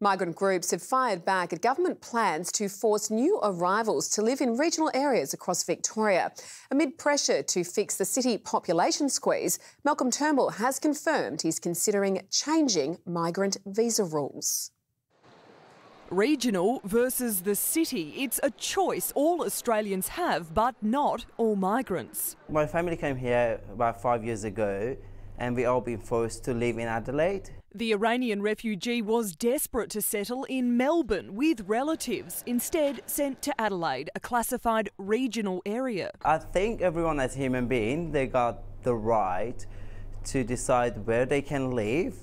Migrant groups have fired back at government plans to force new arrivals to live in regional areas across Victoria. Amid pressure to fix the city population squeeze, Malcolm Turnbull has confirmed he's considering changing migrant visa rules. Regional versus the city. It's a choice all Australians have, but not all migrants. My family came here about 5 years ago and we all been forced to live in Adelaide. The Iranian refugee was desperate to settle in Melbourne with relatives, instead sent to Adelaide, a classified regional area. I think everyone as human being, they got the right to decide where they can live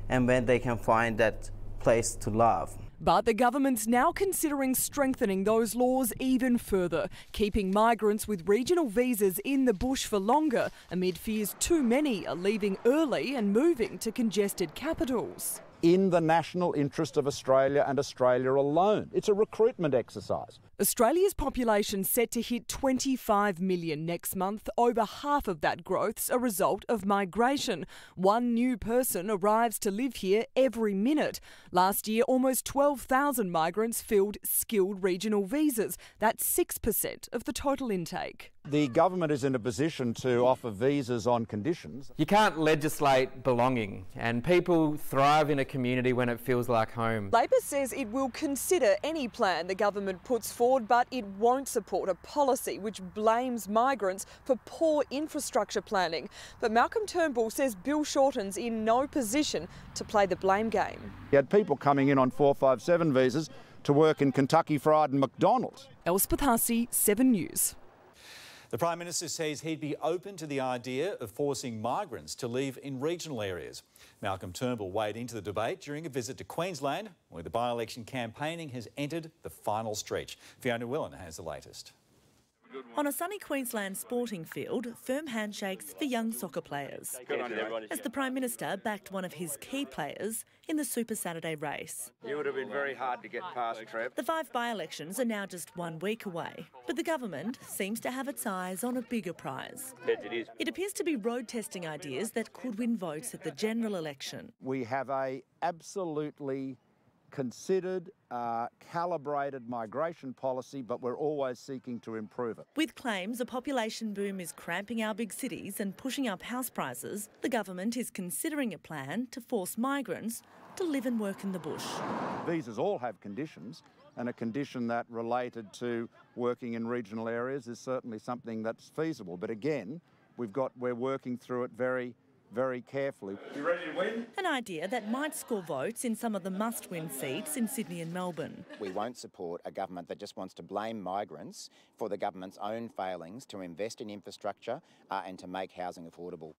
and when they can find that place to love. But the government's now considering strengthening those laws even further, keeping migrants with regional visas in the bush for longer, amid fears too many are leaving early and moving to congested capitals. In the national interest of Australia and Australia alone. It's a recruitment exercise. Australia's population set to hit 25 million next month. Over half of that growth's a result of migration. One new person arrives to live here every minute. Last year, almost 12,000 migrants filled skilled regional visas. That's 6% of the total intake. The government is in a position to offer visas on conditions. You can't legislate belonging, and people thrive in a community when it feels like home. Labor says it will consider any plan the government puts forward, but it won't support a policy which blames migrants for poor infrastructure planning. But Malcolm Turnbull says Bill Shorten's in no position to play the blame game. You had people coming in on 457 visas to work in Kentucky Fried and McDonald's. Elspeth Hussey, 7 News. The Prime Minister says he'd be open to the idea of forcing migrants to live in regional areas. Malcolm Turnbull weighed into the debate during a visit to Queensland, where the by-election campaigning has entered the final stretch. Fiona Willen has the latest. On a sunny Queensland sporting field, firm handshakes for young soccer players, as the Prime Minister backed one of his key players in the Super Saturday race. It would have been very hard to get past, Trev. The 5 by-elections are now just 1 week away, but the government seems to have its eyes on a bigger prize. It is. It appears to be road testing ideas that could win votes at the general election. We have a absolutely considered, calibrated migration policy, but we're always seeking to improve it. With claims a population boom is cramping our big cities and pushing up house prices, the government is considering a plan to force migrants to live and work in the bush. Visas all have conditions, and a condition that related to working in regional areas is certainly something that's feasible. But again, we're working through it very carefully. You ready to win? An idea that might score votes in some of the must-win seats in Sydney and Melbourne. We won't support a government that just wants to blame migrants for the government's own failings to invest in infrastructure and to make housing affordable.